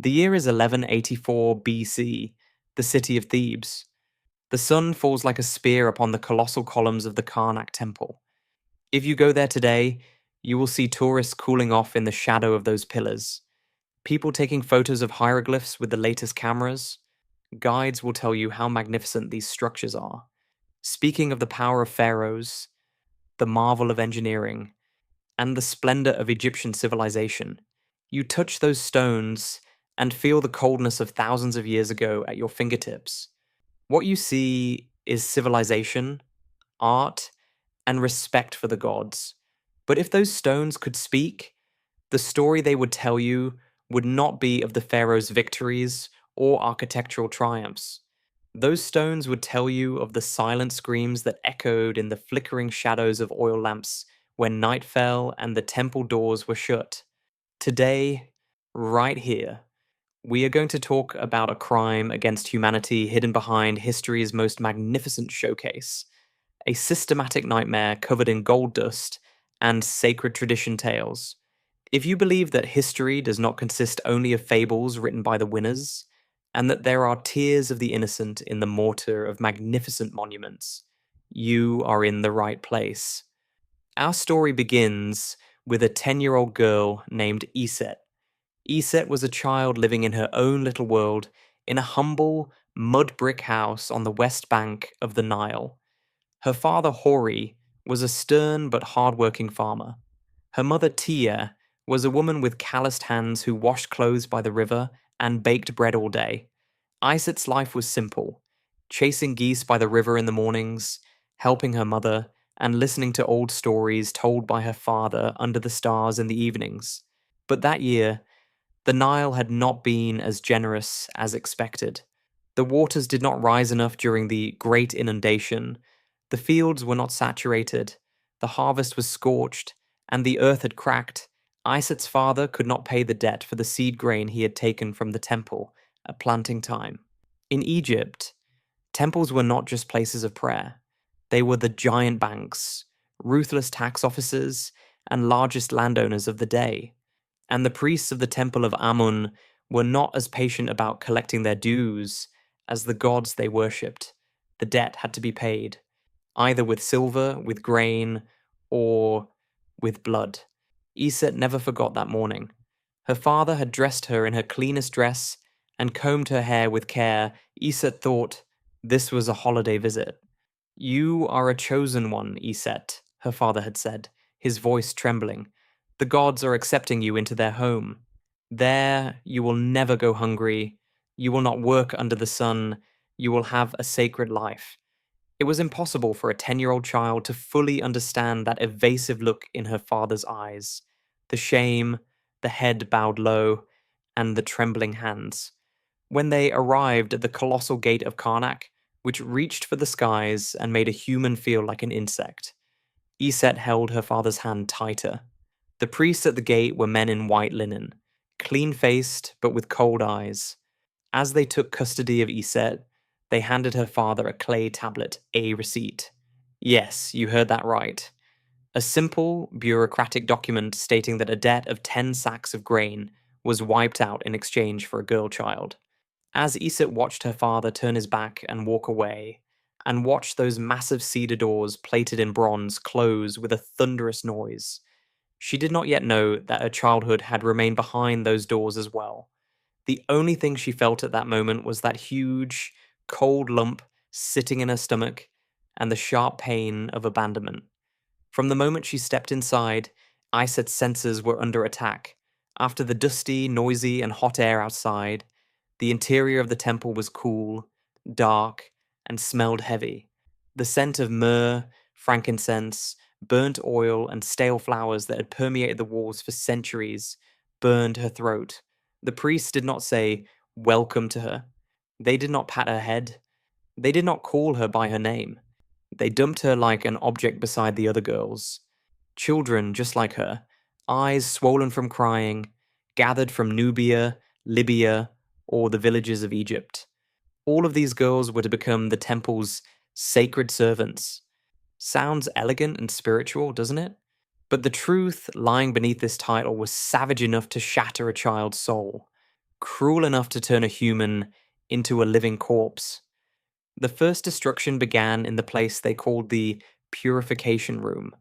The year is 1184 BC, the city of Thebes. The sun falls like a spear upon the colossal columns of the Karnak temple. If you go there today, you will see tourists cooling off in the shadow of those pillars, people taking photos of hieroglyphs with the latest cameras. Guides will tell you how magnificent these structures are. Speaking of the power of pharaohs, the marvel of engineering, and the splendor of Egyptian civilization, you touch those stones and feel the coldness of thousands of years ago at your fingertips. What you see is civilization, art, and respect for the gods. But if those stones could speak, the story they would tell you would not be of the pharaoh's victories or architectural triumphs. Those stones would tell you of the silent screams that echoed in the flickering shadows of oil lamps when night fell and the temple doors were shut. Today, right here, we are going to talk about a crime against humanity hidden behind history's most magnificent showcase, a systematic nightmare covered in gold dust and sacred tradition tales. If you believe that history does not consist only of fables written by the winners, and that there are tears of the innocent in the mortar of magnificent monuments, you are in the right place. Our story begins with a 10-year-old girl named Iset. Iset was a child living in her own little world in a humble, mud brick house on the west bank of the Nile. Her father, Hori, was a stern but hard-working farmer. Her mother, Tia, was a woman with calloused hands who washed clothes by the river and baked bread all day. Iset's life was simple, chasing geese by the river in the mornings, helping her mother, and listening to old stories told by her father under the stars in the evenings. But that year, the Nile had not been as generous as expected. The waters did not rise enough during the Great Inundation. The fields were not saturated. The harvest was scorched, and the earth had cracked. Iset's father could not pay the debt for the seed grain he had taken from the temple at planting time. In Egypt, temples were not just places of prayer. They were the giant banks, ruthless tax officers, and largest landowners of the day. And the priests of the temple of Amun were not as patient about collecting their dues as the gods they worshipped. The debt had to be paid, either with silver, with grain, or with blood. Iset never forgot that morning. Her father had dressed her in her cleanest dress and combed her hair with care. Iset thought this was a holiday visit. "You are a chosen one, Iset," her father had said, his voice trembling. "The gods are accepting you into their home. There, you will never go hungry. You will not work under the sun. You will have a sacred life." It was impossible for a 10-year-old child to fully understand that evasive look in her father's eyes, the shame, the head bowed low, and the trembling hands. When they arrived at the colossal gate of Karnak, which reached for the skies and made a human feel like an insect, Iset held her father's hand tighter. The priests at the gate were men in white linen, clean-faced but with cold eyes. As they took custody of Iset, they handed her father a clay tablet, a receipt. Yes, you heard that right. A simple, bureaucratic document stating that a debt of 10 sacks of grain was wiped out in exchange for a girl child. As Iset watched her father turn his back and walk away, and watched those massive cedar doors plated in bronze close with a thunderous noise, she did not yet know that her childhood had remained behind those doors as well. The only thing she felt at that moment was that huge, cold lump sitting in her stomach and the sharp pain of abandonment. From the moment she stepped inside, Iset's senses were under attack. After the dusty, noisy, and hot air outside, the interior of the temple was cool, dark, and smelled heavy. The scent of myrrh, frankincense, burnt oil, and stale flowers that had permeated the walls for centuries burned her throat. The priests did not say, "Welcome" to her. They did not pat her head. They did not call her by her name. They dumped her like an object beside the other girls. Children just like her, eyes swollen from crying, gathered from Nubia, Libya, or the villages of Egypt. All of these girls were to become the temple's sacred servants. Sounds elegant and spiritual, doesn't it? But the truth lying beneath this title was savage enough to shatter a child's soul. cruel enough to turn a human into a living corpse. The first destruction began in the place they called the Purification Room,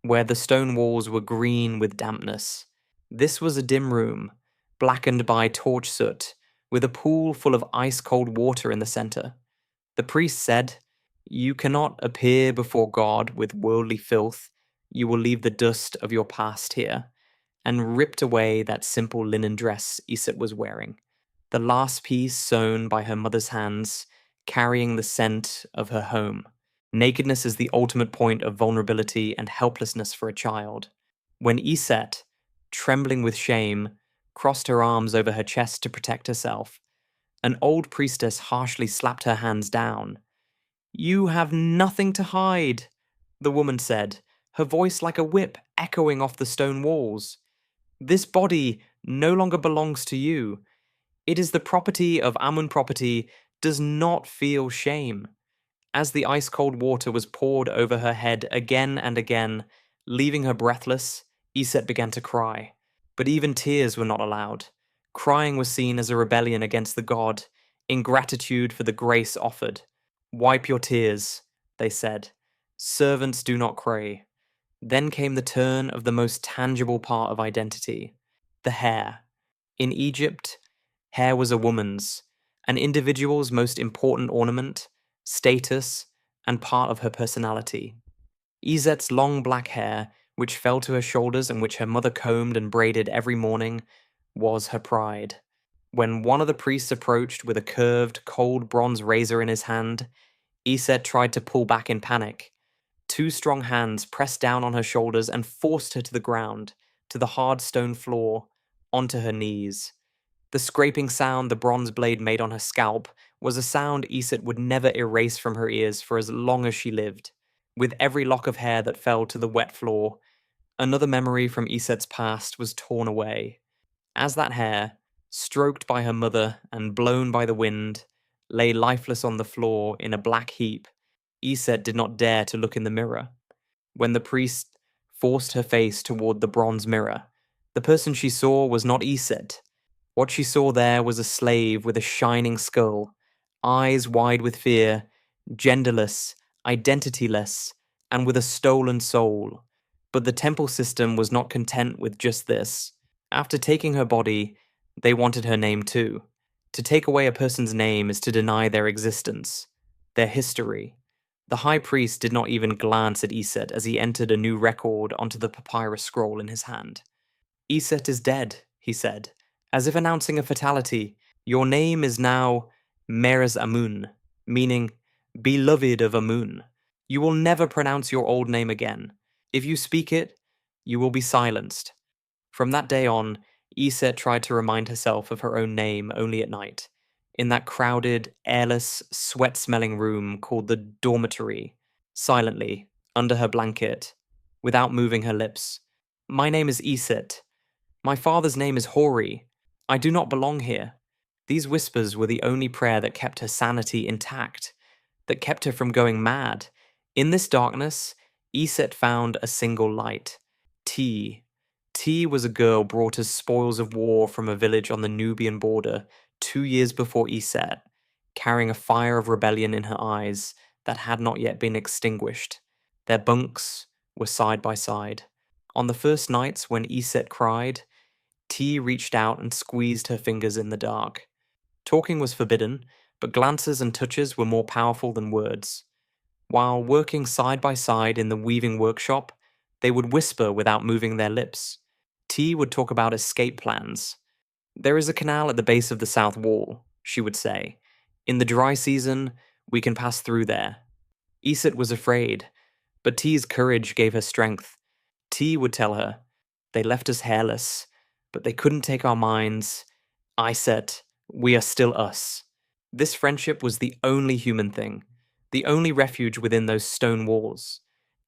where the stone walls were green with dampness. This was a dim room, blackened by torch soot, with a pool full of ice-cold water in the center. The priest said, "You cannot appear before God with worldly filth. You will leave the dust of your past here," and ripped away that simple linen dress Iset was wearing, the last piece sewn by her mother's hands, carrying the scent of her home. Nakedness is the ultimate point of vulnerability and helplessness for a child. When Iset, trembling with shame, crossed her arms over her chest to protect herself, an old priestess harshly slapped her hands down. "You have nothing to hide," the woman said, her voice like a whip echoing off the stone walls. "This body no longer belongs to you. It is the property of Amun property, does not feel shame." As the ice-cold water was poured over her head again and again, leaving her breathless, Iset began to cry. But even tears were not allowed. Crying was seen as a rebellion against the god, ingratitude for the grace offered. "Wipe your tears," they said. "Servants do not cry." Then came the turn of the most tangible part of identity, the hair. In Egypt, hair was a woman's, an individual's most important ornament, status, and part of her personality. Iset's long black hair, which fell to her shoulders and which her mother combed and braided every morning, was her pride. When one of the priests approached with a curved, cold bronze razor in his hand, Iset tried to pull back in panic. Two strong hands pressed down on her shoulders and forced her to the ground, to the hard stone floor, onto her knees. The scraping sound the bronze blade made on her scalp was a sound Iset would never erase from her ears for as long as she lived. With every lock of hair that fell to the wet floor, another memory from Iset's past was torn away. As that hair, stroked by her mother and blown by the wind, lay lifeless on the floor in a black heap, Iset did not dare to look in the mirror. When the priest forced her face toward the bronze mirror, the person she saw was not Iset. What she saw there was a slave with a shining skull, eyes wide with fear, genderless, identityless, and with a stolen soul. But the temple system was not content with just this. After taking her body, they wanted her name too. To take away a person's name is to deny their existence, their history. The high priest did not even glance at Iset as he entered a new record onto the papyrus scroll in his hand. "Iset is dead," he said, as if announcing a fatality. "Your name is now Meres Amun, meaning beloved of Amun. You will never pronounce your old name again. If you speak it, you will be silenced." From that day on, Iset tried to remind herself of her own name only at night, in that crowded, airless, sweat-smelling room called the dormitory, silently, under her blanket, without moving her lips. "My name is Iset. My father's name is Hori. I do not belong here." These whispers were the only prayer that kept her sanity intact, that kept her from going mad. In this darkness, Iset found a single light. T. T was a girl brought as spoils of war from a village on the Nubian border 2 years before Iset, carrying a fire of rebellion in her eyes that had not yet been extinguished. Their bunks were side by side. On the first nights when Iset cried, T reached out and squeezed her fingers in the dark. Talking was forbidden, but glances and touches were more powerful than words. While working side by side in the weaving workshop, they would whisper without moving their lips. T would talk about escape plans. "There is a canal at the base of the south wall," she would say. "In the dry season, we can pass through there." Iset was afraid, but T's courage gave her strength. T would tell her, "They left us hairless, but they couldn't take our minds. Iset, we are still us." This friendship was the only human thing, the only refuge within those stone walls.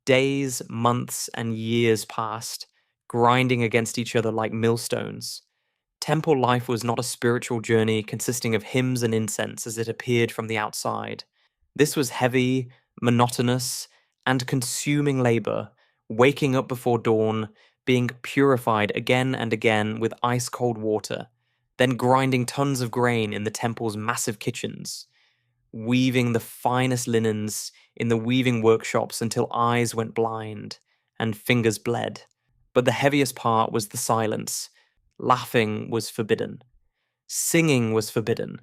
Days, months, and years passed, grinding against each other like millstones. Temple life was not a spiritual journey consisting of hymns and incense as it appeared from the outside. This was heavy, monotonous, and consuming labor, waking up before dawn, being purified again and again with ice-cold water. then grinding tons of grain in the temple's massive kitchens, weaving the finest linens in the weaving workshops until eyes went blind and fingers bled. But the heaviest part was the silence. Laughing was forbidden. Singing was forbidden.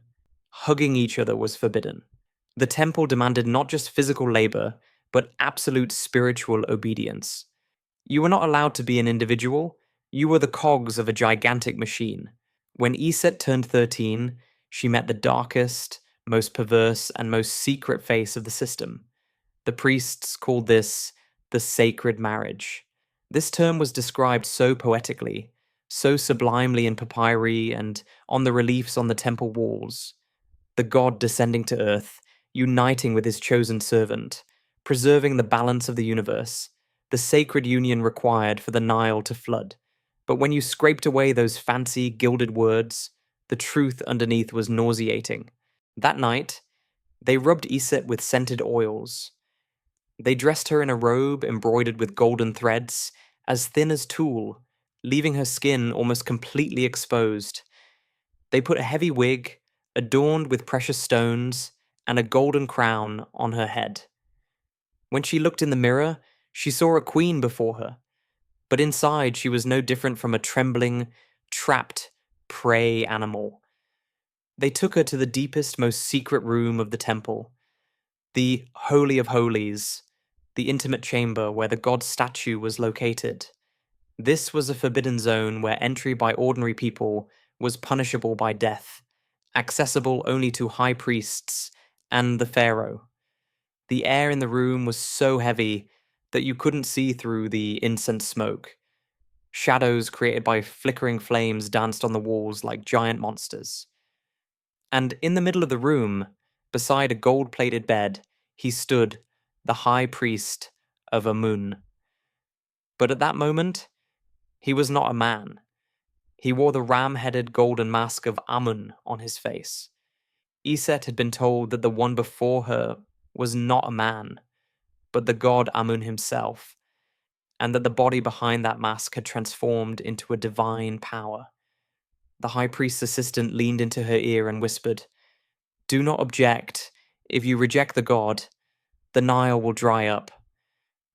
Hugging each other was forbidden. The temple demanded not just physical labor, but absolute spiritual obedience. You were not allowed to be an individual, you were the cogs of a gigantic machine. When Iset turned 13, she met the darkest, most perverse, and most secret face of the system. The priests called this the sacred marriage. This term was described so poetically, so sublimely in papyri and on the reliefs on the temple walls. The god descending to earth, uniting with his chosen servant, preserving the balance of the universe, the sacred union required for the Nile to flood. But when you scraped away those fancy, gilded words, the truth underneath was nauseating. That night, they rubbed Iset with scented oils. They dressed her in a robe embroidered with golden threads, as thin as tulle, leaving her skin almost completely exposed. They put a heavy wig, adorned with precious stones, and a golden crown on her head. When she looked in the mirror, she saw a queen before her, but inside she was no different from a trembling, trapped prey animal. They took her to the deepest, most secret room of the temple, the Holy of Holies, the intimate chamber where the god's statue was located. This was a forbidden zone where entry by ordinary people was punishable by death, accessible only to high priests and the pharaoh. The air in the room was so heavy that you couldn't see through the incense smoke. Shadows created by flickering flames danced on the walls like giant monsters. And in the middle of the room, beside a gold-plated bed, he stood, the high priest of Amun. But at that moment, he was not a man. He wore the ram-headed golden mask of Amun on his face. Iset had been told that the one before her was not a man, but the god Amun himself, and that the body behind that mask had transformed into a divine power. The high priest's assistant leaned into her ear and whispered, "Do not object. If you reject the god, the Nile will dry up.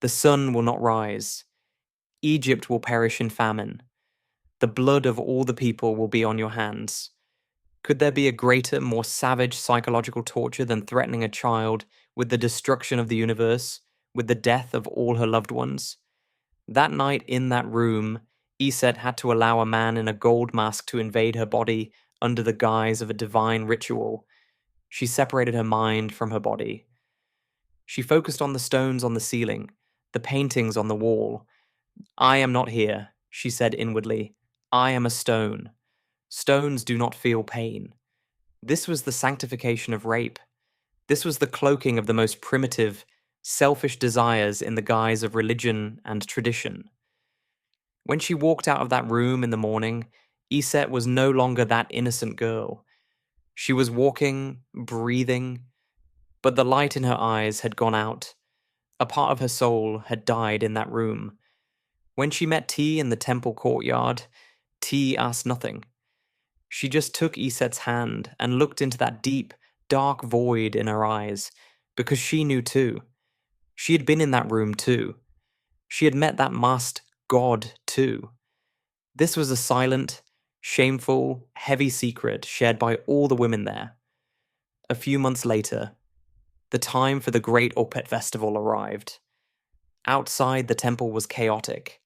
The sun will not rise. Egypt will perish in famine. The blood of all the people will be on your hands." Could there be a greater, more savage psychological torture than threatening a child with the destruction of the universe, with the death of all her loved ones? That night in that room, Iset had to allow a man in a gold mask to invade her body under the guise of a divine ritual. She separated her mind from her body. She focused on the stones on the ceiling, the paintings on the wall. "I am not here," she said inwardly. "I am a stone. Stones do not feel pain." This was the sanctification of rape. This was the cloaking of the most primitive, selfish desires in the guise of religion and tradition. When she walked out of that room in the morning, Iset was no longer that innocent girl. She was walking, breathing, but the light in her eyes had gone out. A part of her soul had died in that room. When she met T in the temple courtyard, T asked nothing. She just took Iset's hand and looked into that deep, dark void in her eyes, because she knew too. She had been in that room too. She had met that masked god too. This was a silent, shameful, heavy secret shared by all the women there. A few months later, the time for the great Opet festival arrived. Outside, the temple was chaotic.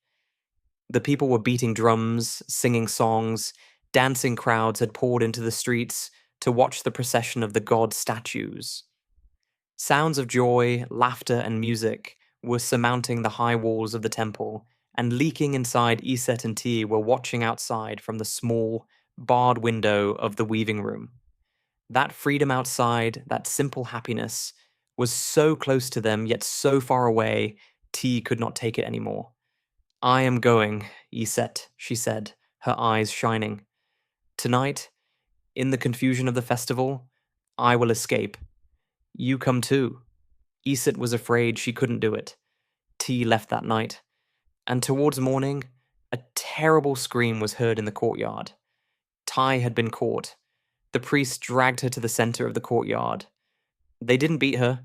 The people were beating drums, singing songs. Dancing crowds had poured into the streets to watch the procession of the god statues. Sounds of joy, laughter, and music were surmounting the high walls of the temple, and leaking inside Iset and T were watching outside from the small, barred window of the weaving room. That freedom outside, that simple happiness, was so close to them yet so far away, T could not take it anymore. "I am going, Iset," she said, her eyes shining. "Tonight, in the confusion of the festival, I will escape. You come too." Iset was afraid she couldn't do it. T left that night, and towards morning, a terrible scream was heard in the courtyard. Tai had been caught. The priests dragged her to the center of the courtyard. They didn't beat her.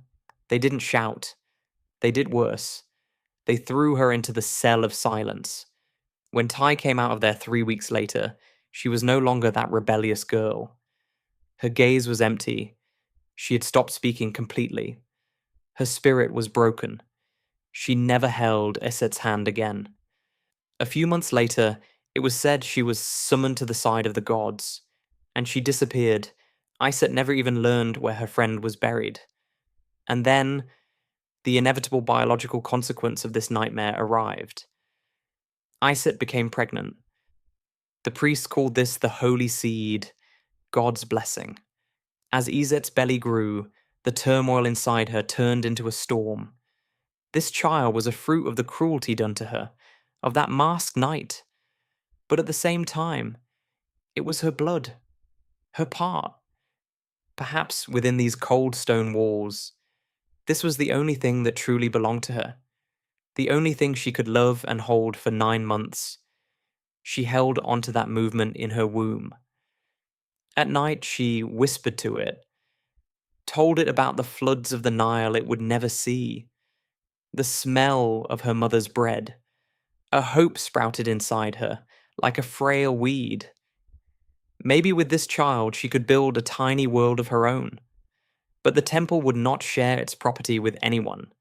They didn't shout. They did worse. They threw her into the cell of silence. When Tai came out of there 3 weeks later, she was no longer that rebellious girl. Her gaze was empty. She had stopped speaking completely. Her spirit was broken. She never held Iset's hand again. A few months later, it was said she was summoned to the side of the gods, and she disappeared. Iset never even learned where her friend was buried. And then, the inevitable biological consequence of this nightmare arrived. Iset became pregnant. The priests called this the holy seed, God's blessing. As Iset's belly grew, the turmoil inside her turned into a storm. This child was a fruit of the cruelty done to her, of that masked night. But at the same time, it was her blood, her part. Perhaps within these cold stone walls, this was the only thing that truly belonged to her. The only thing she could love and hold for 9 months. She held onto that movement in her womb. At night, she whispered to it, told it about the floods of the Nile it would never see, the smell of her mother's bread. A hope sprouted inside her, like a frail weed. Maybe with this child she could build a tiny world of her own. But the temple would not share its property with anyone.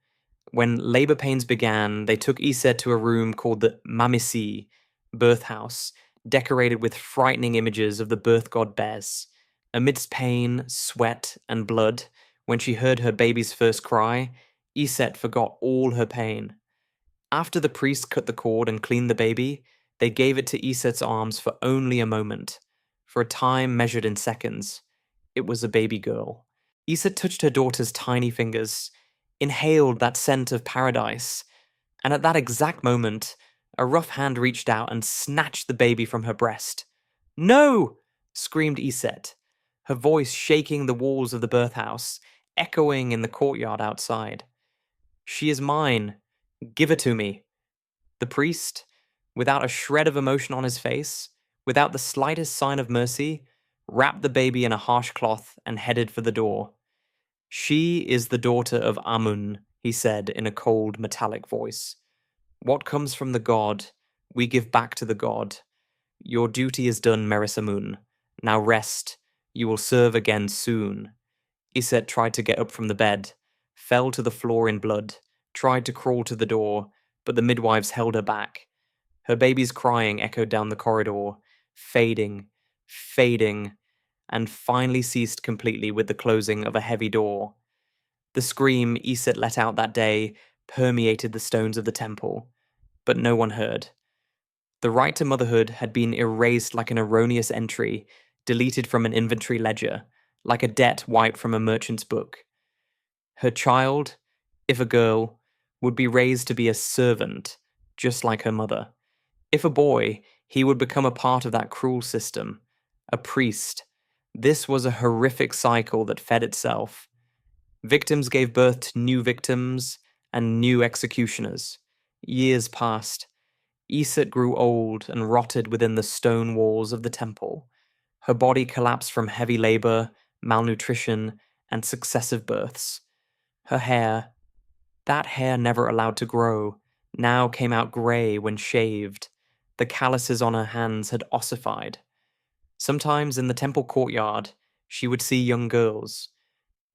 When labor pains began, they took Iset to a room called the Mamisi, birth house, decorated with frightening images of the birth god Bez. Amidst pain, sweat, and blood, when she heard her baby's first cry, Iset forgot all her pain. After the priest cut the cord and cleaned the baby, they gave it to Iset's arms for only a moment. For a time measured in seconds, it was a baby girl. Iset touched her daughter's tiny fingers, inhaled that scent of paradise, and at that exact moment, a rough hand reached out and snatched the baby from her breast. "No!" screamed Iset, her voice shaking the walls of the birth house, echoing in the courtyard outside. "She is mine. Give her to me." The priest, without a shred of emotion on his face, without the slightest sign of mercy, wrapped the baby in a harsh cloth and headed for the door. "She is the daughter of Amun," he said in a cold, metallic voice. "What comes from the god, we give back to the god. Your duty is done, Amun. Now rest. You will serve again soon." Iset tried to get up from the bed, fell to the floor in blood, tried to crawl to the door, but the midwives held her back. Her baby's crying echoed down the corridor, fading, fading, and finally ceased completely with the closing of a heavy door. The scream Iset let out that day permeated the stones of the temple, but no one heard. The right to motherhood had been erased like an erroneous entry, deleted from an inventory ledger, like a debt wiped from a merchant's book. Her child, if a girl, would be raised to be a servant, just like her mother. If a boy, he would become a part of that cruel system, a priest. This was a horrific cycle that fed itself. Victims gave birth to new victims and new executioners. Years passed. Iset grew old and rotted within the stone walls of the temple. Her body collapsed from heavy labor, malnutrition, and successive births. Her hair, that hair never allowed to grow, now came out grey when shaved. The calluses on her hands had ossified. Sometimes in the temple courtyard, she would see young girls,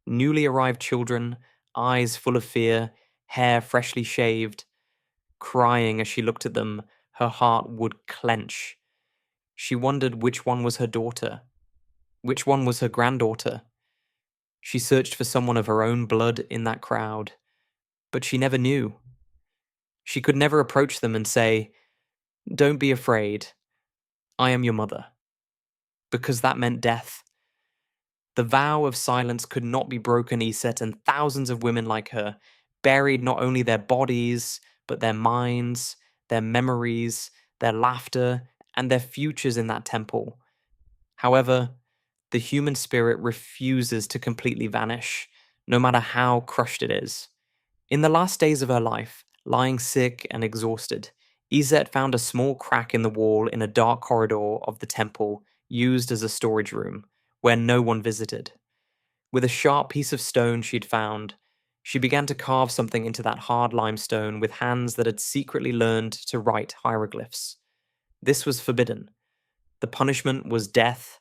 newly arrived children, eyes full of fear, hair freshly shaved. Crying as she looked at them, her heart would clench. She wondered which one was her daughter, which one was her granddaughter. She searched for someone of her own blood in that crowd, but she never knew. She could never approach them and say, "Don't be afraid, I am your mother," because that meant death. The vow of silence could not be broken, Iset, and thousands of women like her buried not only their bodies, but their minds, their memories, their laughter, and their futures in that temple. However, the human spirit refuses to completely vanish, no matter how crushed it is. In the last days of her life, lying sick and exhausted, Iset found a small crack in the wall in a dark corridor of the temple used as a storage room, where no one visited. With a sharp piece of stone she'd found, she began to carve something into that hard limestone with hands that had secretly learned to write hieroglyphs. This was forbidden. The punishment was death,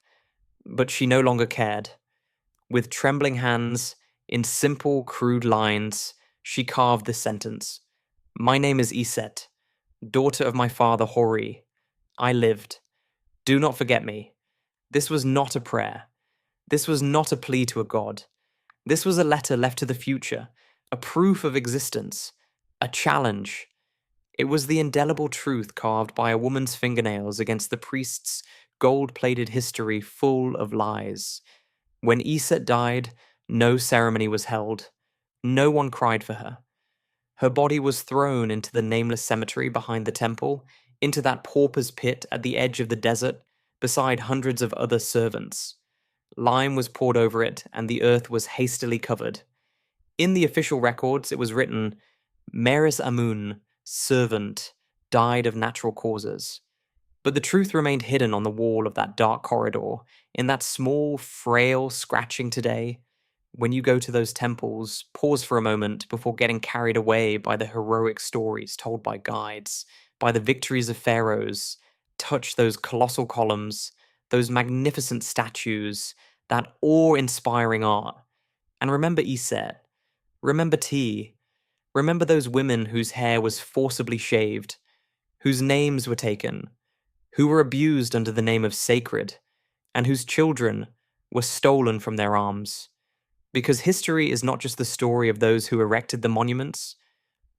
but she no longer cared. With trembling hands, in simple, crude lines, she carved this sentence: "My name is Iset, daughter of my father Hori. I lived. Do not forget me." This was not a prayer. This was not a plea to a god. This was a letter left to the future, a proof of existence, a challenge. It was the indelible truth carved by a woman's fingernails against the priest's gold-plated history full of lies. When Iset died, no ceremony was held. No one cried for her. Her body was thrown into the nameless cemetery behind the temple, into that pauper's pit at the edge of the desert, beside hundreds of other servants. Lime was poured over it, and the earth was hastily covered. In the official records, it was written, Meres Amun, servant, died of natural causes. But the truth remained hidden on the wall of that dark corridor, in that small, frail scratching today. When you go to those temples, pause for a moment before getting carried away by the heroic stories told by guides, by the victories of pharaohs. Touch those colossal columns, those magnificent statues, that awe-inspiring art. And remember Iset, remember T, remember those women whose hair was forcibly shaved, whose names were taken, who were abused under the name of sacred, and whose children were stolen from their arms. Because history is not just the story of those who erected the monuments,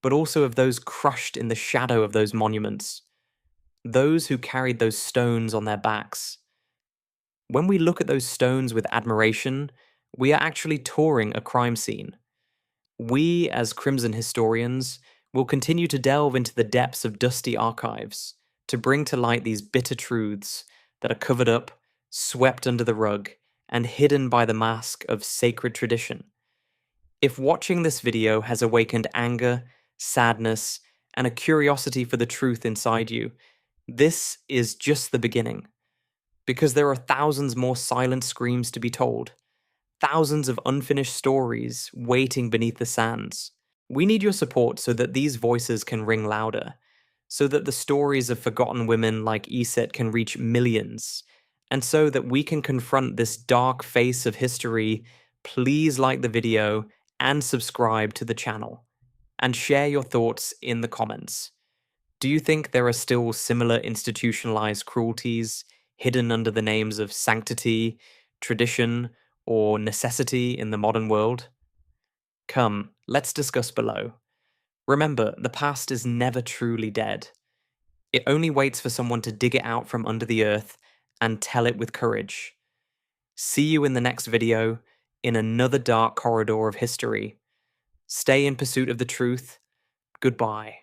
but also of those crushed in the shadow of those monuments, those who carried those stones on their backs. When we look at those stones with admiration, we are actually touring a crime scene. We, as Crimson historians, will continue to delve into the depths of dusty archives to bring to light these bitter truths that are covered up, swept under the rug, and hidden by the mask of sacred tradition. If watching this video has awakened anger, sadness, and a curiosity for the truth inside you, this is just the beginning. Because there are thousands more silent screams to be told, thousands of unfinished stories waiting beneath the sands. We need your support so that these voices can ring louder, so that the stories of forgotten women like Iset can reach millions, and so that we can confront this dark face of history. Please like the video and subscribe to the channel, and share your thoughts in the comments. Do you think there are still similar institutionalized cruelties hidden under the names of sanctity, tradition, or necessity in the modern world? Come, let's discuss below. Remember, the past is never truly dead. It only waits for someone to dig it out from under the earth and tell it with courage. See you in the next video, in another dark corridor of history. Stay in pursuit of the truth. Goodbye.